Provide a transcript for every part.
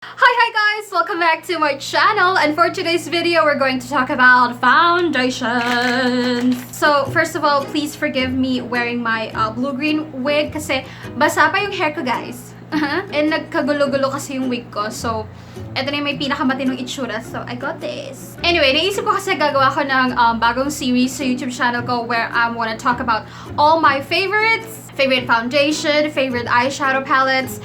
Hi guys! Welcome back to my channel, and for today's video, we're going to talk about foundations. So, first of all, please forgive me wearing my blue-green wig kasi basa pa yung hair ko, guys. And nagkagulo-gulo kasi yung wig ko. So, eto na yung may pinakamatinong itsura. So, I got this. Anyway, naisip ko kasi gagawa ko ng bagong series sa YouTube channel ko where I wanna talk about all my favorites. Favorite foundation, favorite eyeshadow palettes,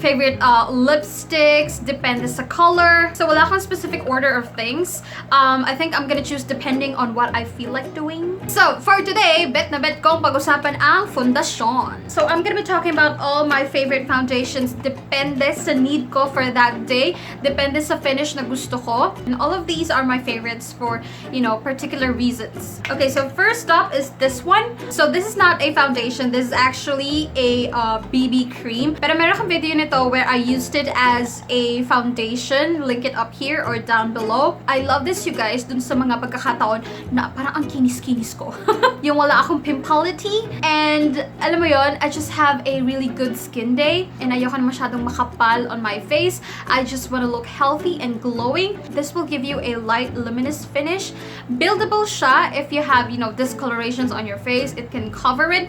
favorite lipsticks, depende sa color. So wala akong specific order of things. I think I'm gonna choose depending on what I feel like doing. So for today, bet na bet kong pag-usapan ang fundasyon. So I'm gonna be talking about all my favorite foundations. Depende sa need ko for that day. Depende sa finish na gusto ko. And all of these are my favorites for, particular reasons. Okay, so first up is this one. So this is not a foundation. This is actually a BB cream. Pero meron akong video nito where I used it as a foundation. Link it up here or down below. I love this, you guys, dun sa mga pagkakataon na parang ang kinis-kinis ko. Yung wala akong pimpality. And alam mo yon, I just have a really good skin day. And ayoko na masyadong makapal on my face. I just want to look healthy and glowing. This will give you a light luminous finish. Buildable siya if you have, discolorations on your face. It can cover it.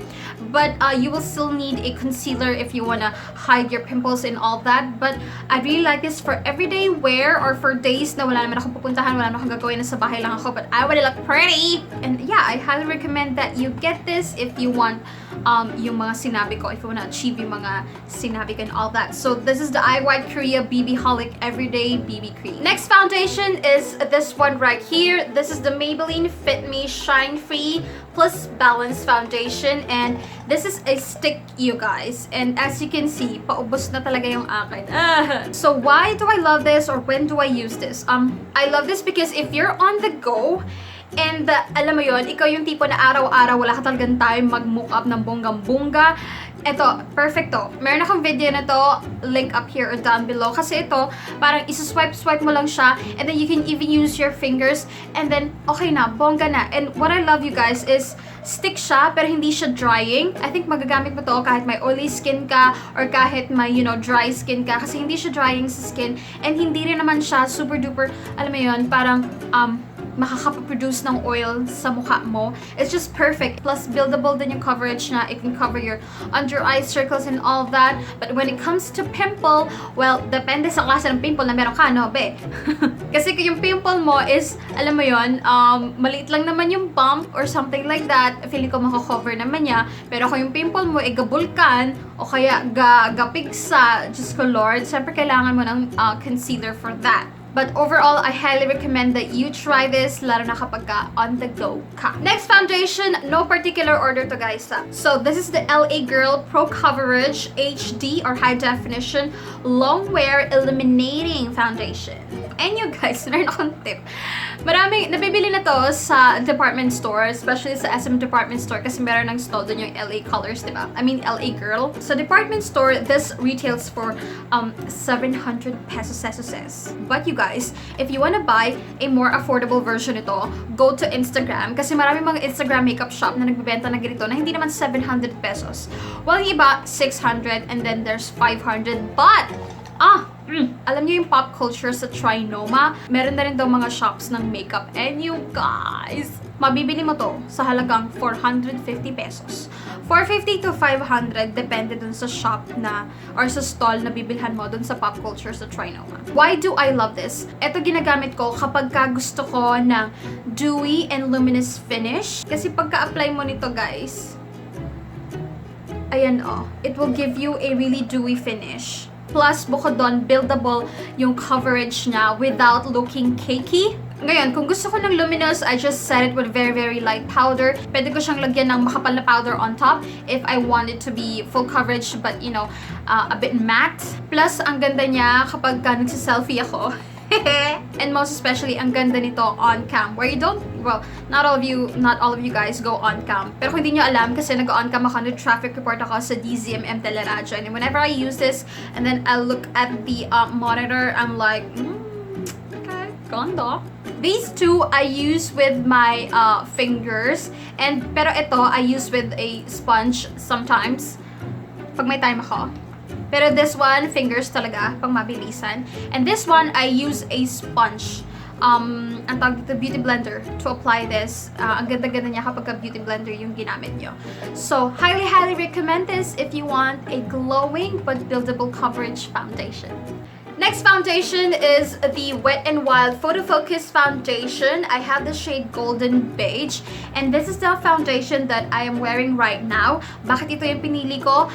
But you will still need a concealer if you want to hide your pimples and all that. But I really like this for everyday wear or for days na wala naman akong pupuntahan, wala naman akong gagawin, nasa bahay lang ako, but I wanna look pretty. And yeah, I highly recommend that you get this if you want yung mga sinabi ko, if you wanna achieve yung mga sinabi ko and all that. So this is the iWhite Korea BB Holic Everyday BB Cream. Next foundation is this one right here. This is the Maybelline Fit Me Shine Free Plus Balance Foundation, and this is a stick, you guys. And as you can see, paubos na talaga yung akin. So why do I love this, or when do I use this? I love this because if you're on the go, and alam mo yon, ikaw yung tipo na araw-araw wala ka talagang time mag-mock-up ng bonggang-bongga. Ito, perfecto. Meron akong video na to, link up here or down below. Kasi ito, parang isa-swipe mo lang siya, and then you can even use your fingers, and then, okay na, bongga na. And what I love, you guys, is stick siya, pero hindi siya drying. I think magagamit mo to kahit may oily skin ka, or kahit may, dry skin ka, kasi hindi siya drying sa skin, and hindi rin naman siya super-duper, alam mo yun, parang, makakaproduce ng oil sa mukha mo. It's just perfect. Plus, buildable din yung coverage na it can cover your under eye circles and all that. But when it comes to pimple, well, depende sa klase ng pimple na meron ka, no, be? Kasi kung yung pimple mo is, alam mo yon, maliit lang naman yung bump or something like that, feeling ko makakover naman niya. Pero kung yung pimple mo ay gabulkan o kaya gapigsa, just ko Lord, syempre kailangan mo ng concealer for that. But overall, I highly recommend that you try this, lalo na kapag on the go ka. Next foundation, no particular order to, guys. So this is the LA Girl Pro Coverage HD or High Definition Long Wear Illuminating Foundation. And you guys, meron akong tip. Maraming, nabibili na to sa department store, especially sa SM department store kasi meron ng stall dun yung LA Colors, diba? I mean, LA Girl. So department store, this retails for 700 pesos. But you guys, if you wanna buy a more affordable version nito, go to Instagram kasi maraming mga Instagram makeup shop na nagbebenta na ganito na hindi naman 700 pesos. Well, yung iba, 600 and then there's 500. But, alam niyo yung pop culture sa Trinoma? Meron na rin daw mga shops ng makeup. And you guys, mabibili mo to sa halagang 450 pesos. 450 to 500, depende dun sa shop na, or sa stall na bibilhan mo dun sa pop culture sa Trinoma. Why do I love this? Ito ginagamit ko kapag gusto ko ng dewy and luminous finish. Kasi pagka-apply mo nito, guys, ayan it will give you a really dewy finish. Plus, bukod doon, buildable yung coverage niya without looking cakey. Ngayon, kung gusto ko ng luminous, I just set it with very, very light powder. Pwede ko siyang lagyan ng makapal na powder on top if I want it to be full coverage but, a bit matte. Plus, ang ganda niya kapag nagsiselfie ako. And most especially, ang ganda nito on cam. Where you don't, well, not all of you guys go on cam. Pero kung hindi nyo alam, kasi nag-on cam ako, traffic report ako sa DZMM Teleradyo. And whenever I use this, and then I look at the monitor, I'm like, okay, ganda. These two I use with my fingers. Pero ito, I use with a sponge sometimes. Pag may time ako. Pero this one, fingers talaga, pang mabilisan. And this one, I use a sponge. Ang tawag dito, beauty blender to apply this. Ang ganda-ganda niya kapag beauty blender yung ginamit nyo. So, highly recommend this if you want a glowing but buildable coverage foundation. Next foundation is the Wet n Wild Photo Focus Foundation. I have the shade Golden Beige. And this is the foundation that I am wearing right now. Bakit ito yung pinili ko?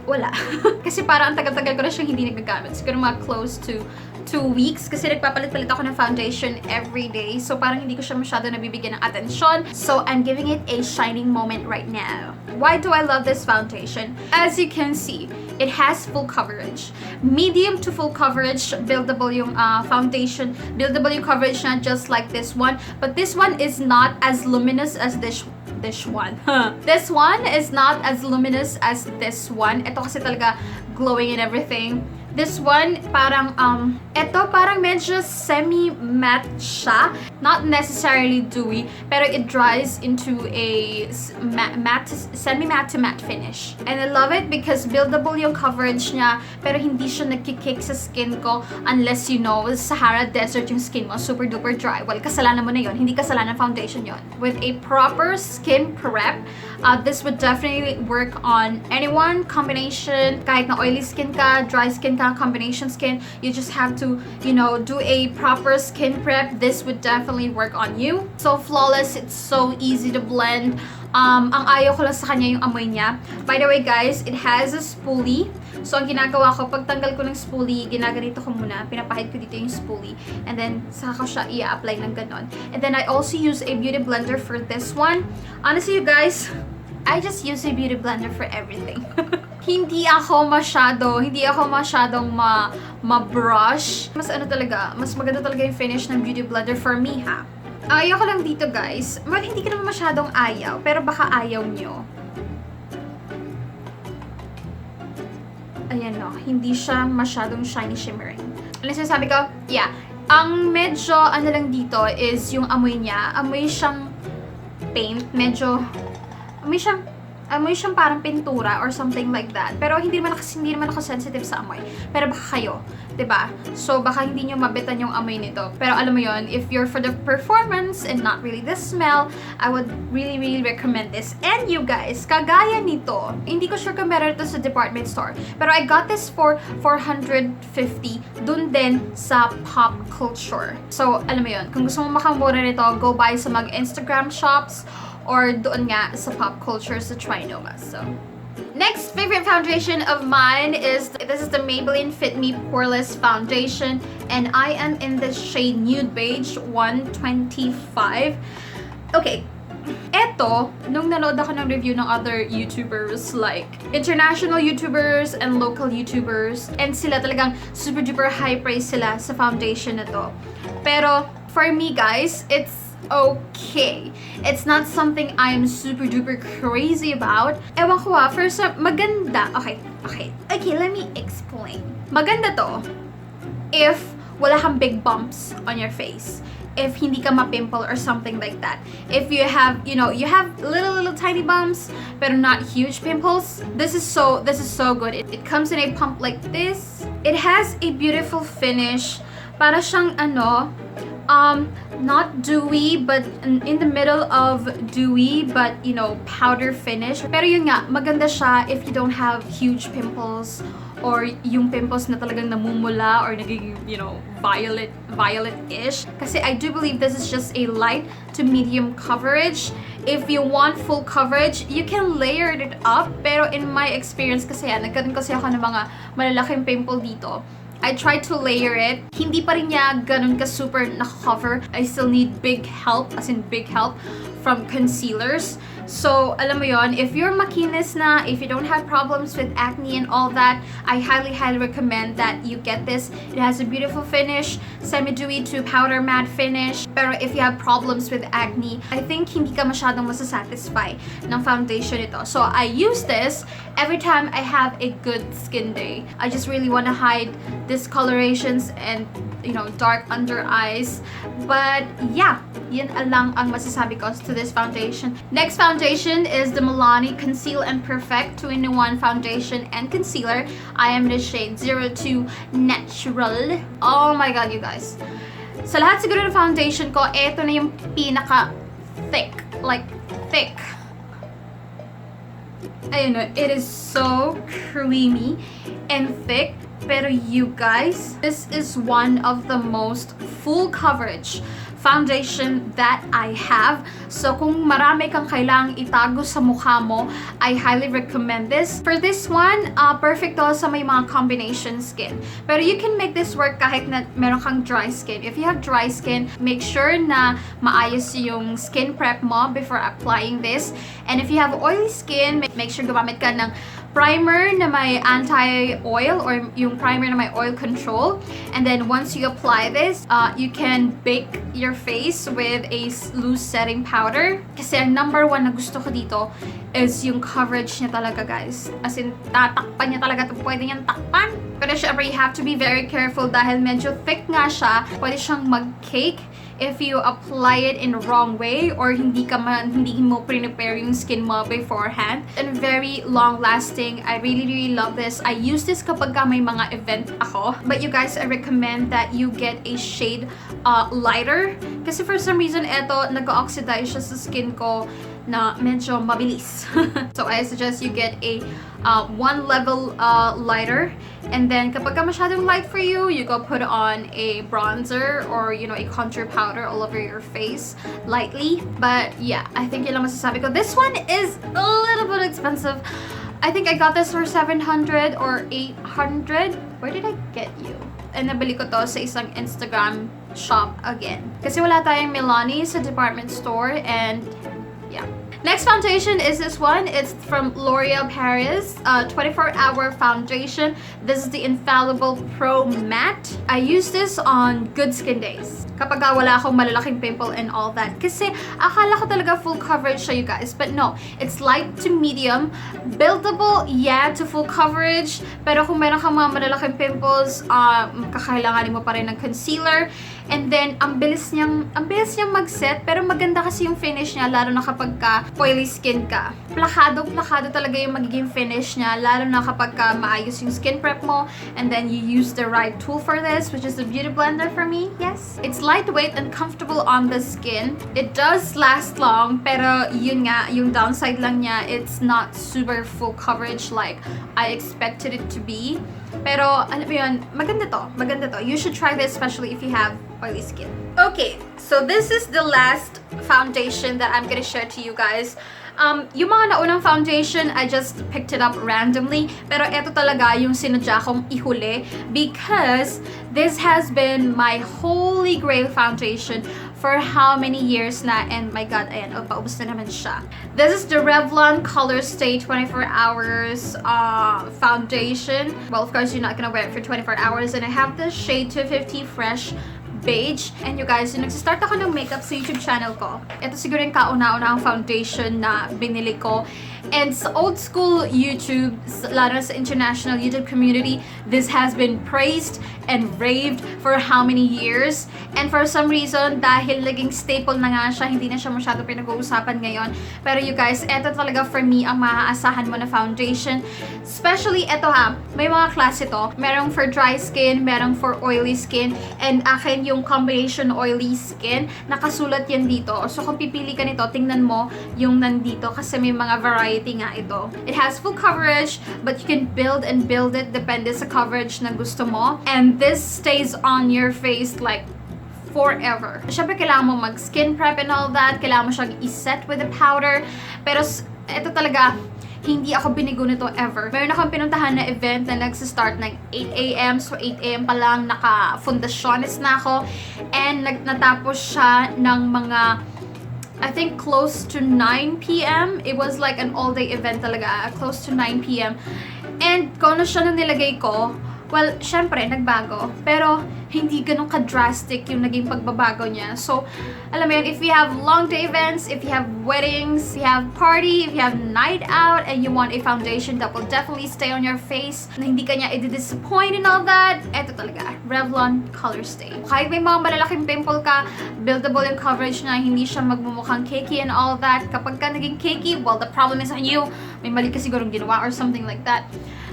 Wala. Kasi parang ang tagal-tagal ko na siyang hindi nagagamit. Siguro mga close to 2 weeks kasi nagpapalit-palit ako ng foundation every day. So parang hindi ko siya masyado nabibigyan ng atensyon. So I'm giving it a shining moment right now. Why do I love this foundation? As you can see, it has full coverage. Medium to full coverage, buildable yung foundation. Buildable yung coverage na just like this one. But this one is not as luminous as this one. This one is not as luminous as this one. Ito kasi talaga glowing and everything. This one, parang, ito parang medyo semi-matte siya. Not necessarily dewy, pero it dries into a semi-matte to matte finish. And I love it because buildable yung coverage niya, pero hindi siya nagkikick sa skin ko unless you know, Sahara Desert yung skin mo, super duper dry. Well, kasalanan mo na yun, hindi kasalanan foundation yon. With a proper skin prep, this would definitely work on anyone, combination, kahit na oily skin ka, dry skin ka, combination skin, you just have to, you know, do a proper skin prep. This would definitely work on you. So flawless, it's so easy to blend. Ang ayaw ko lang sa kanya yung amoy niya. By the way guys, it has a spoolie. So ang ginagawa ko, pag tanggal ko ng spoolie, ginaganito ko muna, pinapahid ko dito yung spoolie, and then saka ko siya i-apply ng ganon. And then I also use a beauty blender for this one. Honestly you guys, I just use a beauty blender for everything. Hindi ako masyadong ma-brush. Mas ano talaga, mas maganda talaga yung finish ng beauty blender for me ha. Ayaw ko lang dito guys. Well, hindi ko naman masyadong ayaw, pero baka ayaw nyo. Ayan no, hindi siya masyadong shiny shimmering. Ano sinasabi ko? Yeah. Ang medyo ano lang dito is yung amoy niya. Amoy siyang paint. Medyo, amoy siyang parang pintura or something like that. Pero hindi naman ako sensitive sa amoy. Pero baka kayo, 'di ba? So baka hindi niyo mabitan yung amoy nito. Pero alam mo 'yon, if you're for the performance and not really the smell, I would really recommend this. And you guys, kagaya nito, hindi ko sure kung meron ito sa department store. Pero I got this for 450 dun din sa Pop Culture. So alam mo 'yon, kung gusto mo makamura nito, go buy sa mga Instagram shops or doon nga sa Pop Culture sa Trinova. So, next favorite foundation of mine is, this is the Maybelline Fit Me Poreless Foundation, and I am in the shade Nude Beige 125. Okay, eto, nung nanood ako ng review ng other YouTubers, like international YouTubers and local YouTubers, and sila talagang super duper high praise sila sa foundation na to. Pero, for me guys, it's okay. It's not something I'm super duper crazy about. Ewan ko first, maganda. Okay, let me explain. Maganda to if wala kang big bumps on your face. If hindi ka ma-pimple or something like that. If you have, you have little tiny bumps, pero not huge pimples. This is so good. It comes in a pump like this. It has a beautiful finish. Para siyang not dewy, but in the middle of dewy, but powder finish. Pero yun nga, maganda siya if you don't have huge pimples or yung pimples na talagang namumula or nagiging, violet-ish. Kasi I do believe this is just a light to medium coverage. If you want full coverage, you can layer it up. Pero in my experience kasi nagkaroon kasi ako ng mga malalaking pimple dito. I tried to layer it. Hindi pa rin niya ganun ka-super naka-cover. I still need big help, as in big help, from concealers. So, alam mo yon, if you're makinis na, if you don't have problems with acne and all that, I highly recommend that you get this. It has a beautiful finish, semi-dewy to powder matte finish. Pero if you have problems with acne, I think hindi ka masyadong masasatisfy ng foundation ito. So, I use this every time I have a good skin day. I just really want to hide discolorations and dark under eyes. But yeah, yun lang ang masasabi ko to this foundation. Next foundation is the Milani Conceal and Perfect 2-in-1 Foundation and Concealer. I am in the shade 02 Natural. Oh my god, you guys. Sa lahat siguro ng foundation ko, ito na yung pinaka-thick. Like, thick. Ayun, it is so creamy and thick. Pero you guys, this is one of the most full coverage foundation that I have. So kung marami kang kailangang itago sa mukha mo, I highly recommend this. For this one, perfect to sa may mga combination skin. Pero you can make this work kahit na meron kang dry skin. If you have dry skin, make sure na maayos yung skin prep mo before applying this. And if you have oily skin, make sure gumamit ka ng primer na may anti-oil or yung primer na may oil control. And then once you apply this, you can bake your face with a loose setting powder. Kasi ang number one na gusto ko dito is yung coverage niya talaga, guys. As in, tatakpan niya talaga. Pwede niyang takpan. Pero syempre, you have to be very careful dahil medyo thick nga siya. Pwede siyang mag-cake if you apply it in the wrong way or hindi mo prepare yung skin mo beforehand. And very long lasting. I really love this. I use this kapag may mga event ako. But you guys, I recommend that you get a shade lighter. Kasi for some reason, eto, nag-oxidize siya sa skin ko na medyo mabilis. So I suggest you get a one level lighter. And then kapag masyadong light for you, you go put on a bronzer or a contour powder all over your face lightly. But yeah, I think yun lang masasabi ko. This one is a little bit expensive. I think I got this for 700 or 800. Where did I get you? And nabili ko to sa isang Instagram shop again. Kasi wala tayong Milani sa department store and yeah. Next foundation is this one. It's from L'Oreal Paris, 24-hour foundation. This is the Infallible Pro Matte. I use this on good skin days. Kapag wala akong malalaking pimple and all that. Kasi akala ko talaga full coverage siya, you guys. But no, it's light to medium. Buildable, yeah, to full coverage. Pero kung meron kang mga malalaking pimples, kakailanganin mo pa rin ng concealer. And then, ang bilis niyang mag-set. Pero maganda kasi yung finish niya, lalo na kapag oily skin ka. Plakado talaga yung magiging finish niya, lalo na kapag maayos yung skin prep mo. And then, you use the right tool for this, which is the Beauty Blender for me. Yes. It's lightweight and comfortable on the skin. It does last long, pero yun nga, yung downside lang niya, it's not super full coverage like I expected it to be. Pero, ano ba yun, maganda to. You should try this, especially if you have oily skin. Okay, so this is the last foundation that I'm gonna share to you guys. Yung mga naunang foundation, I just picked it up randomly. Pero eto talaga yung sinadya kong ihuli because this has been my holy grail foundation for how many years na, and my god, ayan, paubos na naman siya. This is the Revlon Colorstay 24 hours foundation. Well, of course, you're not gonna wear it for 24 hours, and I have the shade 250 Fresh Beige. And you guys, yung nagsistart ako ng makeup sa YouTube channel ko, ito siguro yung kauna-una ang foundation na binili ko. And sa old school YouTube, lalo na sa international YouTube community, this has been praised and raved for how many years. And for some reason, dahil naging staple na nga siya, hindi na siya masyado pinag-uusapan ngayon. Pero you guys, eto talaga for me ang maaasahan mo na foundation. Especially eto ha, may mga klase to. Merong for dry skin, merong for oily skin, and akin yung combination oily skin. Nakasulat yan dito. So kung pipili ka nito, tingnan mo yung nandito kasi may mga variety nga ito. It has full coverage, but you can build and build it depende sa coverage na gusto mo. And this stays on your face like forever. Siyempre, kailangan mo mag-skin prep and all that. Kailangan mo siyang i-set with a powder. Pero ito talaga, hindi ako binigo nito ever. Meron akong pinuntahan na event na nagsistart ng 8 a.m. So 8 a.m. pa lang, naka-fundasyones na ako. And natapos siya ng mga, I think, close to 9 p.m. It was like an all-day event talaga. Close to 9 p.m. And kung ano siya na nilagay ko, Well, syempre, nagbago. Pero, hindi ganun ka-drastic yung naging pagbabago niya. So, alam mo yun, if you have long day events, if you have weddings, if you have party, if you have night out, and you want a foundation that will definitely stay on your face, na hindi ka niya i-disappoint and all that, eto talaga, Revlon Colorstay. Kahit may mga malalaking pimple ka, buildable yung coverage niya, hindi siya magmumukhang cakey and all that. Kapag ka naging cakey, well, the problem is on you. May mali ka sigurong ginawa or something like that.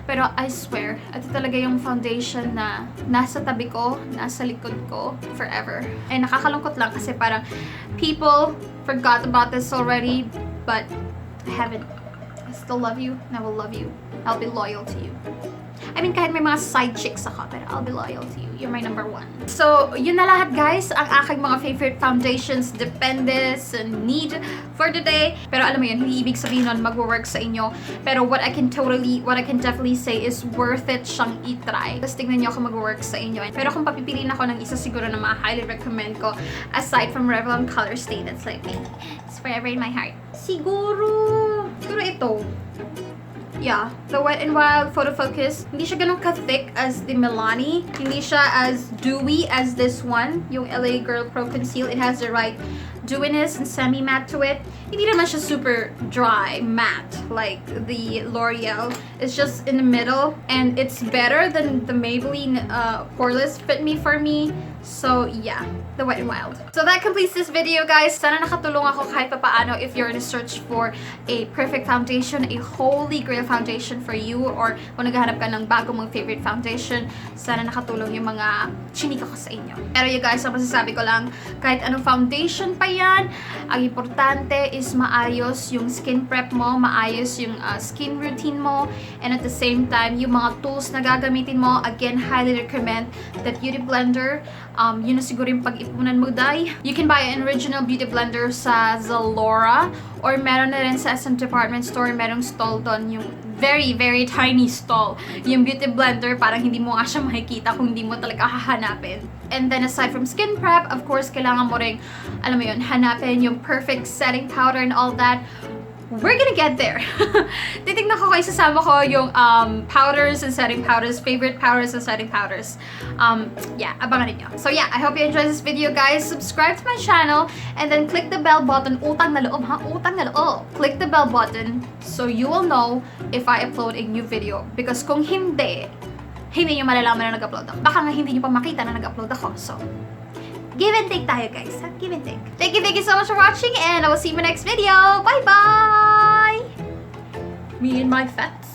Pero I swear, ito talaga yung foundation na nasa tabi ko, nasa likod ko, forever. And nakakalungkot lang kasi parang people forgot about this already, but I haven't. I still love you, and I will love you. I'll be loyal to you. I mean, kahit may mga side chicks ako, pero I'll be loyal to you. You're my number one. So, yun na lahat guys, ang aking mga favorite foundations, dependes, and need for today. Pero alam mo yun, hindi ibig sabihin nun mag-work sa inyo. Pero what I can definitely say is worth it siyang i-try. Tapos tignan nyo ako mag-work sa inyo. Pero kung papipiliin ako ng isa siguro na highly recommend ko, aside from Revlon Colorstay, that's like me. It's forever in my heart. Siguro ito. Yeah, the Wet n Wild Photo Focus. Hindi siya ganun ka-thick as the Milani. Hindi siya as dewy as this one, yung LA Girl Pro Conceal. It has the right dewiness and semi-matte to it. Hindi naman siya super dry, matte, like the L'Oreal. It's just in the middle, and it's better than the Maybelline Poreless Fit Me for me. So, yeah, the Wet n Wild. So, that completes this video, guys. Sana nakatulong ako kahit papaano if you're in a search for a perfect foundation, a holy grail foundation for you, or kung naghahanap ka ng bago mong favorite foundation, sana nakatulong yung mga chinika ko sa inyo. Pero you guys, ang masasabi ko lang, kahit anong foundation pa yan, ang importante is maayos yung skin prep mo, maayos yung skin routine mo, and at the same time, yung mga tools na gagamitin mo, again, highly recommend that beauty blender. Yun na siguro yung pag-ipunan mo, day. You can buy an original beauty blender sa Zalora, or meron na rin sa SM Department Store, merong stall doon, yung very, very tiny stall. Yung beauty blender, parang hindi mo nga siya makikita kung hindi mo talaga hahanapin. And then aside from skin prep, of course, kailangan mo rin, alam mo yun, hanapin yung perfect setting powder and all that. We're gonna get there. Titignan ko kayo, sasama ko yung powders and setting powders, favorite powders and setting powders. Yeah, abangan niyo. So yeah, I hope you enjoyed this video, guys. Subscribe to my channel and then click the bell button. Utang na loob, ha? Utang na loob. Click the bell button so you will know if I upload a new video. Because kung hindi nyo malalaman na nag-upload ako. Baka nga hindi nyo pa makita na nag-upload ako. So, give and take tayo, guys. Give and take. Thank you so much for watching, and I will see you in my next video. Bye-bye! Me and my fats.